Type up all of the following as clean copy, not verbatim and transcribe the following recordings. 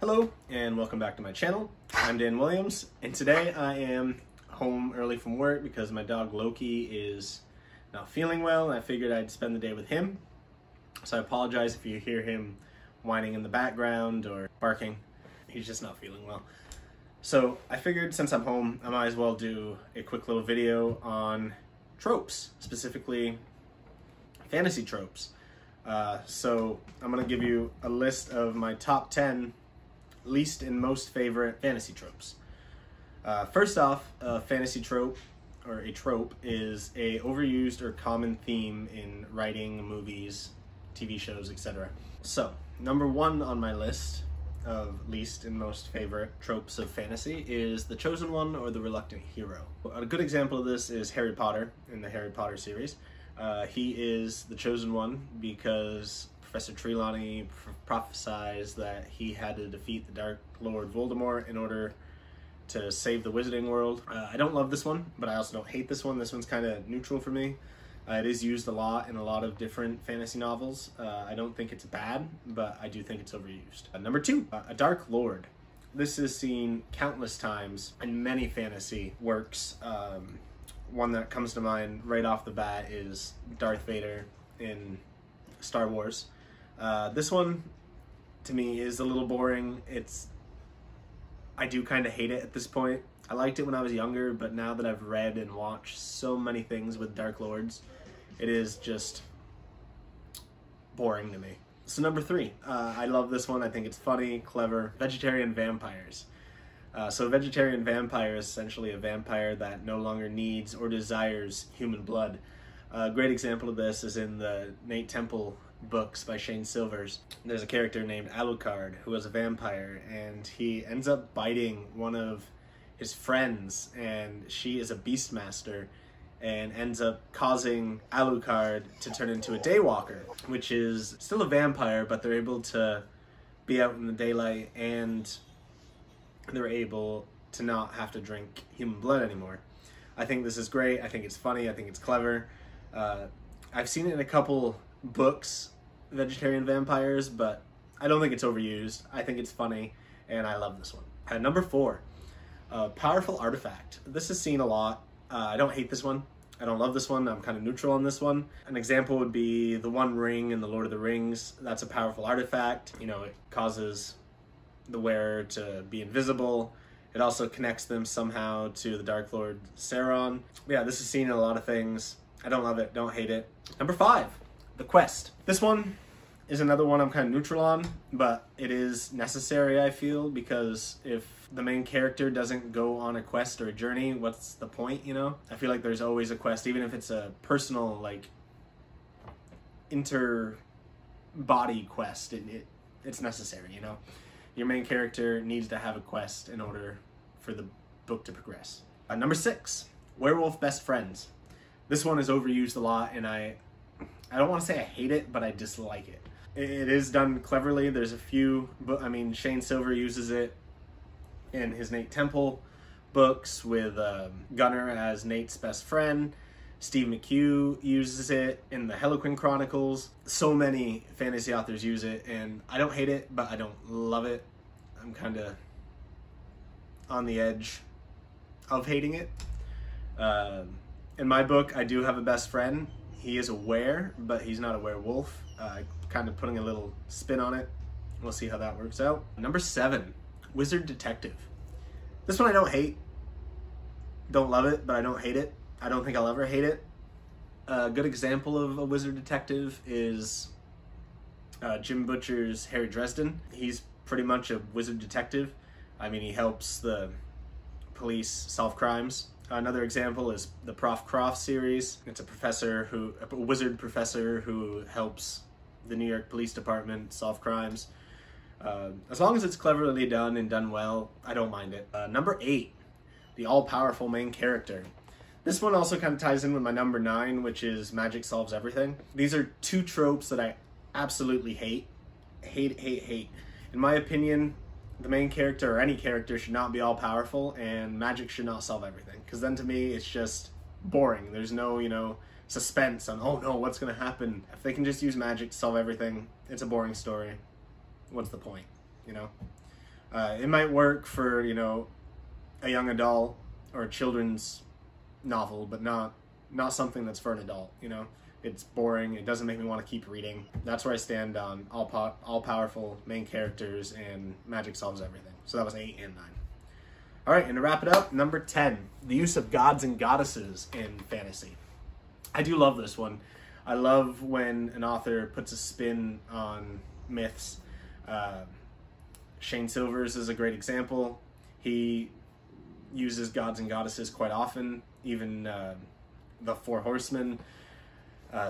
Hello and welcome back to my channel. I'm Dan Williams and today I am home early from work because my dog Loki is not feeling well and I figured I'd spend the day with him. So I apologize if you hear him whining in the background or barking. He's just not feeling well. So I figured since I'm home I might as well do a quick little video on tropes, specifically fantasy tropes. So I'm going to give you a list of my top 10 least and most favorite fantasy tropes. First off, a fantasy trope, or a trope, is a overused or common theme in writing, movies, TV shows, etc. So, number one on my list of least and most favorite tropes of fantasy is the chosen one or the reluctant hero. A good example of this is Harry Potter in the Harry Potter series. He is the chosen one because Professor Trelawney prophesies that he had to defeat the Dark Lord Voldemort in order to save the wizarding world. I don't love this one, but I also don't hate this one. This one's kind of neutral for me. It is used a lot in a lot of different fantasy novels. I don't think it's bad, but I do think it's overused. Number two, a Dark Lord. This is seen countless times in many fantasy works. One that comes to mind right off the bat is Darth Vader in Star Wars. This one, to me, is a little boring. I do kind of hate it at this point. I liked it when I was younger, but now that I've read and watched so many things with Dark Lords, it is just boring to me. So number three, I love this one. I think it's funny, clever. Vegetarian vampires. So a vegetarian vampire is essentially a vampire that no longer needs or desires human blood. A great example of this is in the Nate Temple books by Shane Silvers. There's a character named Alucard who is a vampire and he ends up biting one of his friends, and she is a beastmaster and ends up causing Alucard to turn into a daywalker, which is still a vampire, but they're able to be out in the daylight and they're able to not have to drink human blood anymore. I think this is great. I think it's funny. I think it's clever. I've seen it in a couple books, vegetarian vampires, but I don't think it's overused. I think it's funny, and I love this one. Number four, powerful artifact. This is seen a lot. I don't hate this one. I don't love this one. I'm kind of neutral on this one. An example would be the One Ring in the Lord of the Rings. That's a powerful artifact. You know, it causes the wearer to be invisible. It also connects them somehow to the Dark Lord Sauron. Yeah, this is seen in a lot of things. I don't love it, don't hate it. Number five, the quest. This one is another one I'm kind of neutral on, but it is necessary, I feel, because if the main character doesn't go on a quest or a journey, what's the point, you know? I feel like there's always a quest, even if it's a personal, like, inter-body quest, it's necessary, you know? Your main character needs to have a quest in order for the book to progress. Number six, werewolf best friends. This one is overused a lot, and I don't want to say I hate it, but I dislike it. It is done cleverly. There's a few, but I mean, Shane Silver uses it in his Nate Temple books with Gunnar as Nate's best friend. Steve McHugh uses it in the Harlequin Chronicles. So many fantasy authors use it, and I don't hate it, but I don't love it. I'm kind of on the edge of hating it. In my book, I do have a best friend. He is a were, but he's not a werewolf. Kind of putting a little spin on it. We'll see how that works out. Number seven, wizard detective. This one I don't hate. Don't love it, but I don't hate it. I don't think I'll ever hate it. A good example of a wizard detective is Jim Butcher's Harry Dresden. He's pretty much a wizard detective. I mean, he helps the police solve crimes. Another example is the Prof. Croft series. It's a wizard professor who helps the New York Police Department solve crimes. As long as it's cleverly done and done well, I don't mind it. Number eight, the all-powerful main character. This one also kind of ties in with my number 9, which is magic solves everything. These are two tropes that I absolutely hate. Hate. In my opinion, the main character or any character should not be all-powerful, and magic should not solve everything. Because then to me, it's just boring. There's no, you know, suspense on, oh no, what's going to happen? If they can just use magic to solve everything, it's a boring story. What's the point, you know? It might work for, you know, a young adult or a children's novel, but not something that's for an adult, you know? It's boring, it doesn't make me want to keep reading. That's where I stand on all-powerful main characters and magic solves everything. So that was 8 and 9. Alright, and to wrap it up, number 10, the use of gods and goddesses in fantasy. I do love this one. I love when an author puts a spin on myths. Shane Silvers is a great example. He uses gods and goddesses quite often, even the Four Horsemen.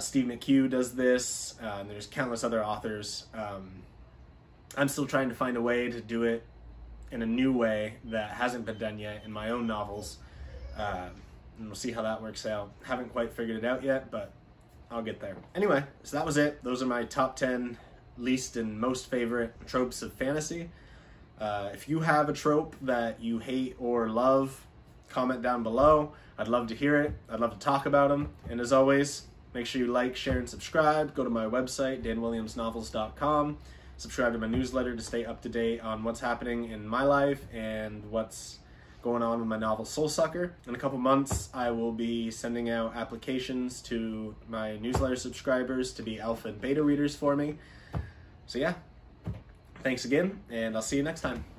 Steve McHugh does this, and there's countless other authors. I'm still trying to find a way to do it in a new way that hasn't been done yet in my own novels. And we'll see how that works out. Haven't quite figured it out yet, but I'll get there. Anyway, so that was it. Those are my top 10 least and most favorite tropes of fantasy. If you have a trope that you hate or love, comment down below. I'd love to hear it. I'd love to talk about them. And as always, make sure you like, share, and subscribe. Go to my website, danwilliamsnovels.com. Subscribe to my newsletter to stay up to date on what's happening in my life and what's going on with my novel Soul Sucker. In a couple months, I will be sending out applications to my newsletter subscribers to be alpha and beta readers for me. So yeah, thanks again, and I'll see you next time.